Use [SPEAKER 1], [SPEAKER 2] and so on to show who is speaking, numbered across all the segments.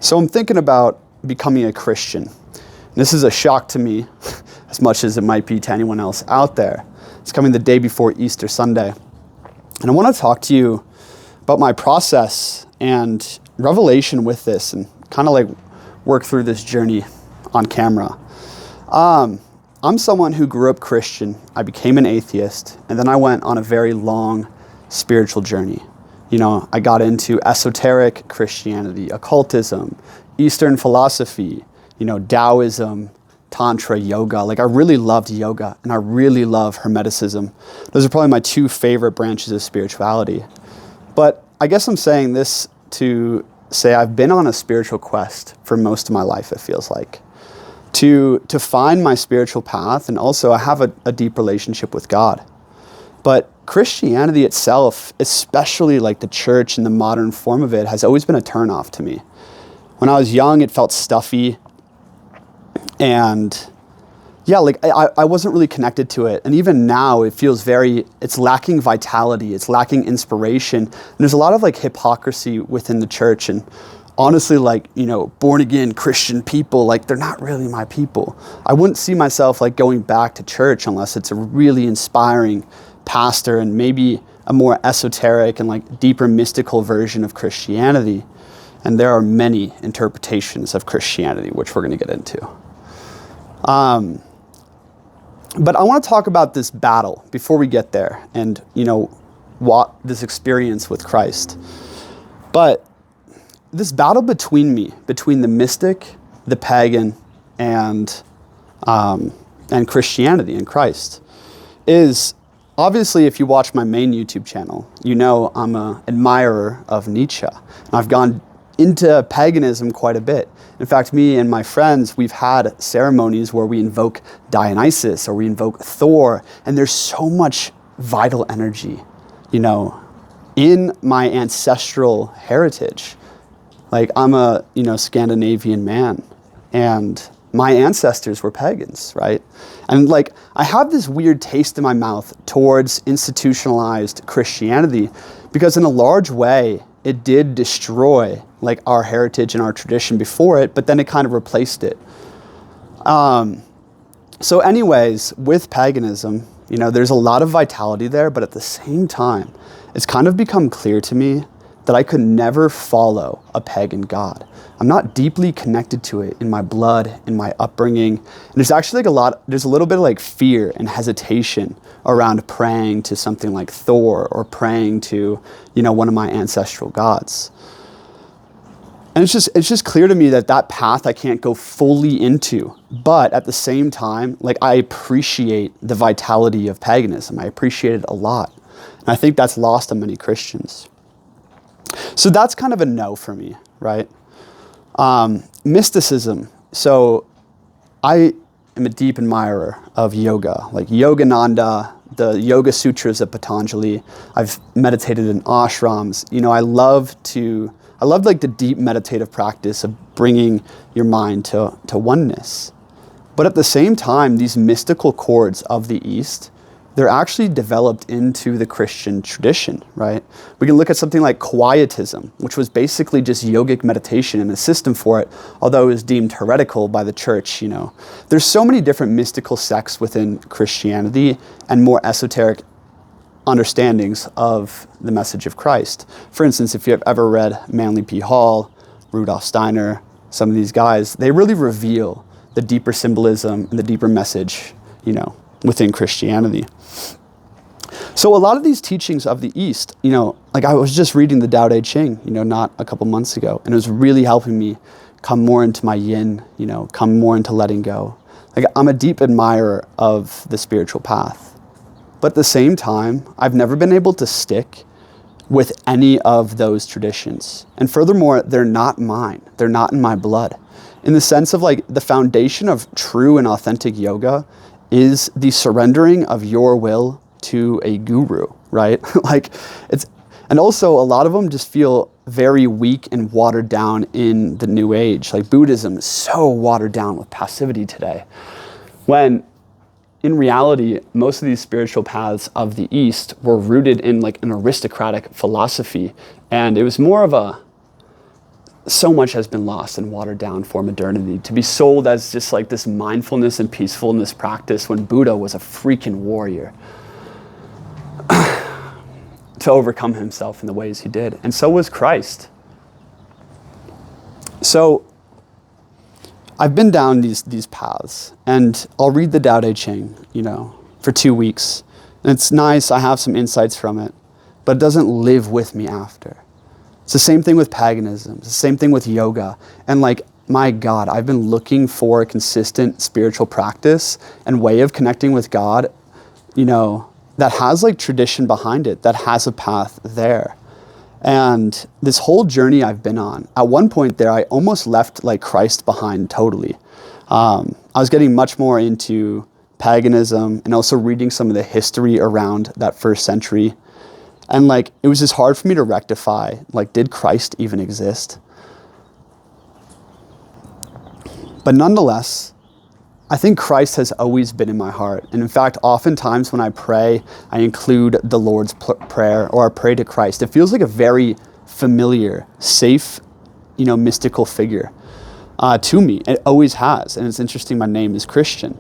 [SPEAKER 1] So I'm thinking about becoming a Christian. This is a shock to me, as much as it might be to anyone else out there. It's coming the day before Easter Sunday. And I want to talk to you about my process and revelation with this and kind of like work through this journey on camera. I'm someone who grew up Christian. I became an atheist, and then I went on a very long spiritual journey. You know, I got into esoteric Christianity, occultism, Eastern philosophy, you know, Taoism, Tantra, yoga. Like, I really loved yoga, and I really love Hermeticism. Those are probably my two favorite branches of spirituality. But I guess I'm saying this to say I've been on a spiritual quest for most of my life, it feels like, to find my spiritual path, and also I have a deep relationship with God. But Christianity itself, especially like the church and the modern form of it, has always been a turnoff to me. When I was young, it felt stuffy. And yeah, like I wasn't really connected to it. And even now it feels it's lacking vitality. It's lacking inspiration. And there's a lot of like hypocrisy within the church. And honestly, like, you know, born again Christian people, like, they're not really my people. I wouldn't see myself like going back to church unless it's a really inspiring pastor and maybe a more esoteric and like deeper mystical version of Christianity. And there are many interpretations of Christianity, which we're going to get into. But I want to talk about this battle before we get there and, you know, what this experience with Christ. But this battle between the mystic, the pagan, and Christianity and Christ is obviously, if you watch my main YouTube channel, you know I'm an admirer of Nietzsche. And I've gone into paganism quite a bit. In fact, me and my friends, we've had ceremonies where we invoke Dionysus or we invoke Thor, and there's so much vital energy, you know, in my ancestral heritage. Like, I'm a, you know, Scandinavian man, and my ancestors were pagans, right? And like, I have this weird taste in my mouth towards institutionalized Christianity because in a large way, it did destroy like our heritage and our tradition before it, but then it kind of replaced it. So anyways, with paganism, you know, there's a lot of vitality there, but at the same time, it's kind of become clear to me that I could never follow a pagan god. I'm not deeply connected to it in my blood, in my upbringing. And there's actually like there's a little bit of like fear and hesitation around praying to something like Thor or praying to, you know, one of my ancestral gods. And it's just clear to me that path I can't go fully into. But at the same time, like, I appreciate the vitality of paganism. I appreciate it a lot. And I think that's lost on many Christians. So that's kind of a no for me, right? Mysticism. So I am a deep admirer of yoga, like Yogananda, the Yoga Sutras of Patanjali. I've meditated in ashrams. You know, I love like the deep meditative practice of bringing your mind to oneness. But at the same time, these mystical chords of the East, they're actually developed into the Christian tradition, right? We can look at something like quietism, which was basically just yogic meditation and a system for it, although it was deemed heretical by the church, you know. There's so many different mystical sects within Christianity and more esoteric understandings of the message of Christ. For instance, if you've ever read Manly P. Hall, Rudolf Steiner, some of these guys, they really reveal the deeper symbolism and the deeper message, you know, within Christianity. So a lot of these teachings of the East, you know, like I was just reading the Tao Te Ching, you know, not a couple months ago, and it was really helping me come more into my yin, you know, come more into letting go. Like, I'm a deep admirer of the spiritual path. But at the same time, I've never been able to stick with any of those traditions. And furthermore, they're not mine. They're not in my blood. In the sense of like the foundation of true and authentic yoga is the surrendering of your will to a guru, right? Like, and also a lot of them just feel very weak and watered down in the new age. Like, Buddhism is so watered down with passivity today, when in reality, most of these spiritual paths of the East were rooted in like an aristocratic philosophy. And it was more of so much has been lost and watered down for modernity to be sold as just like this mindfulness and peacefulness practice when Buddha was a freaking warrior to overcome himself in the ways he did. And so was Christ. So I've been down these paths, and I'll read the Tao Te Ching, for 2 weeks. And it's nice, I have some insights from it, but it doesn't live with me after. It's the same thing with paganism. It's the same thing with yoga. And like, my God, I've been looking for a consistent spiritual practice and way of connecting with God, that has like tradition behind it, that has a path there. And this whole journey I've been on, at one point there, I almost left like Christ behind totally. I was getting much more into paganism and also reading some of the history around that first century. And like, it was just hard for me to rectify, like, did Christ even exist? But nonetheless, I think Christ has always been in my heart. And in fact, oftentimes when I pray, I include the Lord's Prayer, or I pray to Christ. It feels like a very familiar, safe, mystical figure to me. It always has. And it's interesting, my name is Christian,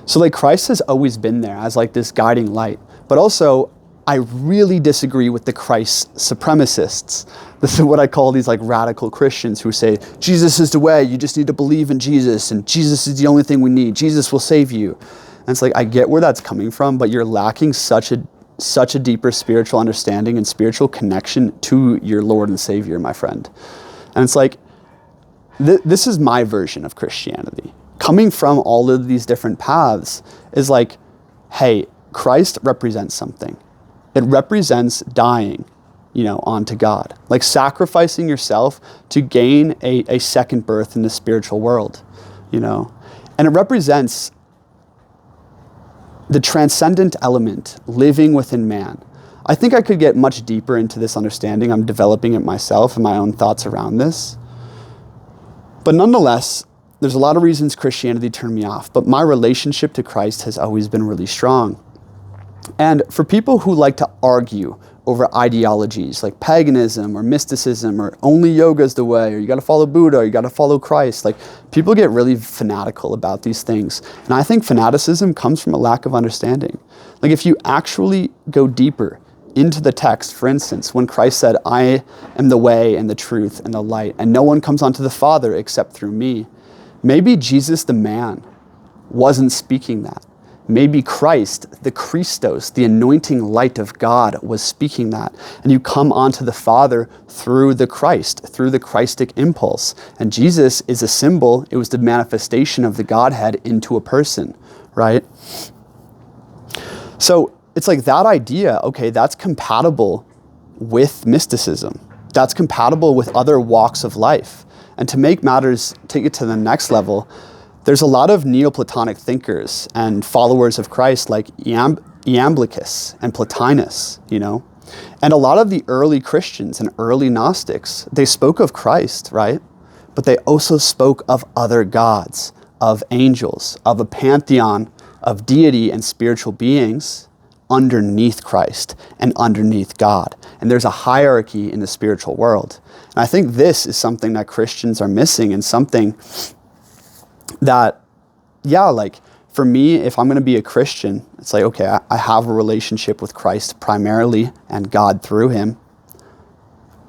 [SPEAKER 1] So like, Christ has always been there as like this guiding light. But also, I really disagree with the Christ supremacists. This is what I call these like radical Christians who say, Jesus is the way, you just need to believe in Jesus, and Jesus is the only thing we need. Jesus will save you. And it's like, I get where that's coming from, but you're lacking such a deeper spiritual understanding and spiritual connection to your Lord and Savior, my friend. And it's like, this is my version of Christianity. Coming from all of these different paths is like, hey, Christ represents something. It represents dying, onto God, like sacrificing yourself to gain a second birth in the spiritual world, and it represents the transcendent element living within man. I think I could get much deeper into this understanding. I'm developing it myself and my own thoughts around this. But nonetheless, there's a lot of reasons Christianity turned me off, but my relationship to Christ has always been really strong. And for people who like to argue over ideologies like paganism or mysticism or only yoga is the way, or you got to follow Buddha, or you got to follow Christ, like, people get really fanatical about these things. And I think fanaticism comes from a lack of understanding. Like, if you actually go deeper into the text, for instance, when Christ said, I am the way and the truth and the light, and no one comes onto the Father except through me, maybe Jesus the man wasn't speaking that. Maybe Christ, the Christos, the anointing light of God, was speaking that. And you come onto the Father through the Christ, through the Christic impulse. And Jesus is a symbol. It was the manifestation of the Godhead into a person, right? So it's like that idea, okay, that's compatible with mysticism. That's compatible with other walks of life. And to make matters, take it to the next level, there's a lot of Neoplatonic thinkers and followers of Christ like Iamblichus and Plotinus, And a lot of the early Christians and early Gnostics, they spoke of Christ, right? But they also spoke of other gods, of angels, of a pantheon of deity and spiritual beings underneath Christ and underneath God. And there's a hierarchy in the spiritual world. And I think this is something that Christians are missing, and something that, like, for me, if I'm going to be a Christian, it's like, okay, I have a relationship with Christ primarily and God through him.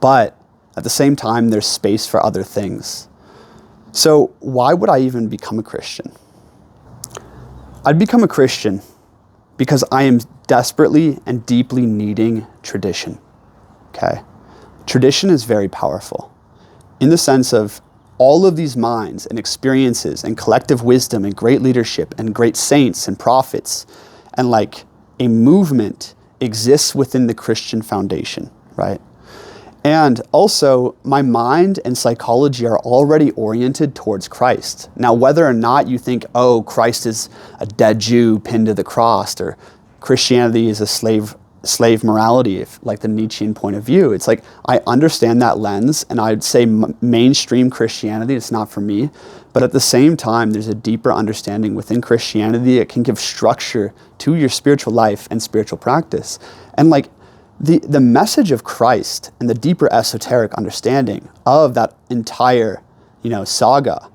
[SPEAKER 1] But at the same time, there's space for other things. So why would I even become a Christian? I'd become a Christian because I am desperately and deeply needing tradition, okay? Tradition is very powerful in the sense of all of these minds and experiences and collective wisdom and great leadership and great saints and prophets and like a movement exists within the Christian foundation, right? And also, my mind and psychology are already oriented towards Christ. Now, whether or not you think, oh, Christ is a dead Jew pinned to the cross, or Christianity is a slave morality, if like the Nietzschean point of view, it's like, I understand that lens, and I'd say mainstream Christianity, it's not for me. But at the same time, there's a deeper understanding within Christianity. It can give structure to your spiritual life and spiritual practice. And like, the message of Christ and the deeper esoteric understanding of that entire, saga,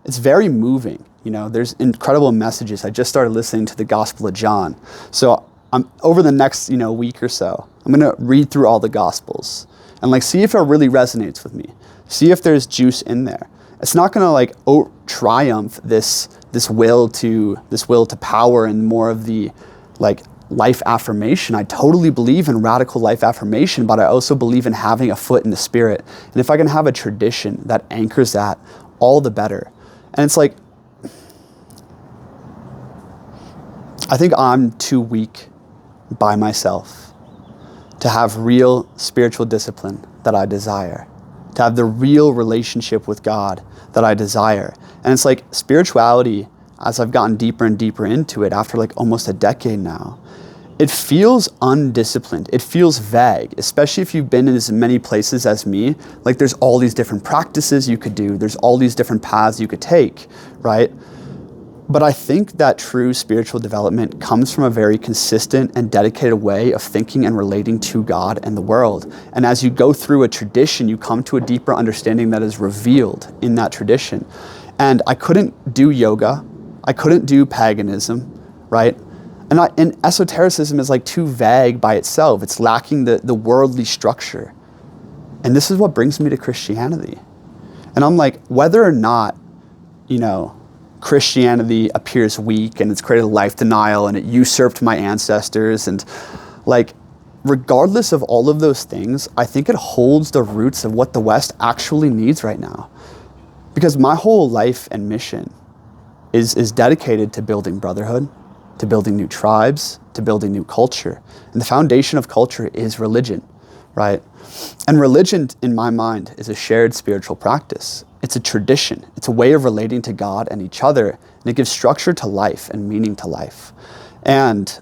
[SPEAKER 1] it's very moving. There's incredible messages. I just started listening to the Gospel of John. So I'm over the next, week or so, I'm going to read through all the Gospels and see if it really resonates with me. See if there's juice in there. It's not going to triumph this will to power and more of the life affirmation. I totally believe in radical life affirmation, but I also believe in having a foot in the spirit. And if I can have a tradition that anchors that, all the better. And it's I think I'm too weak by myself to have real spiritual discipline that I desire, to have the real relationship with God that I desire. And it's spirituality, as I've gotten deeper and deeper into it after almost a decade now, it feels undisciplined. It feels vague, especially if you've been in as many places as me. There's all these different practices you could do. There's all these different paths you could take, right? But I think that true spiritual development comes from a very consistent and dedicated way of thinking and relating to God and the world. And as you go through a tradition, you come to a deeper understanding that is revealed in that tradition. And I couldn't do yoga. I couldn't do paganism, right? And esotericism is too vague by itself. It's lacking the worldly structure. And this is what brings me to Christianity. And I'm whether or not, Christianity appears weak and it's created life denial and it usurped my ancestors and regardless of all of those things, I think it holds the roots of what the West actually needs right now. Because my whole life and mission is dedicated to building brotherhood, to building new tribes, to building new culture. And the foundation of culture is religion, right? And religion, in my mind, is a shared spiritual practice. It's a tradition. It's a way of relating to God and each other. And it gives structure to life and meaning to life. And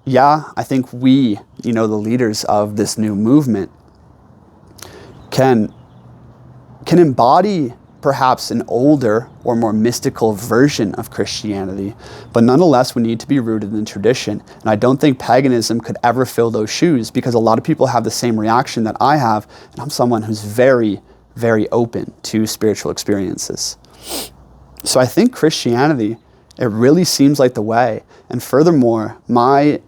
[SPEAKER 1] yeah, I think we, the leaders of this new movement can embody perhaps an older or more mystical version of Christianity, but nonetheless, we need to be rooted in tradition. And I don't think paganism could ever fill those shoes because a lot of people have the same reaction that I have, and I'm someone who's very, very open to spiritual experiences. So I think Christianity, it really seems like the way. And furthermore, my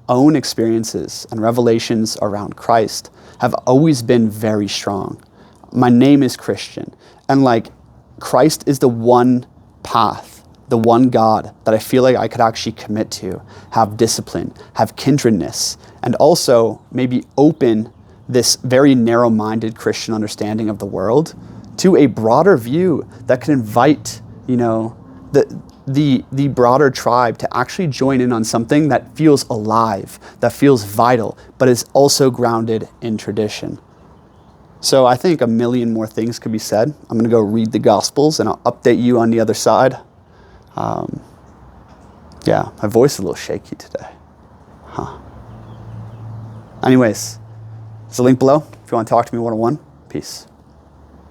[SPEAKER 1] own experiences and revelations around Christ have always been very strong. My name is Christian. And Christ is the one path, the one God that I feel I could actually commit to, have discipline, have kindredness, and also maybe open this very narrow-minded Christian understanding of the world to a broader view that can invite, the broader tribe to actually join in on something that feels alive, that feels vital, but is also grounded in tradition. So I think a million more things could be said. I'm going to go read the Gospels and I'll update you on the other side. Yeah, my voice is a little shaky today. Anyways, there's a link below if you want to talk to me one-on-one. Peace.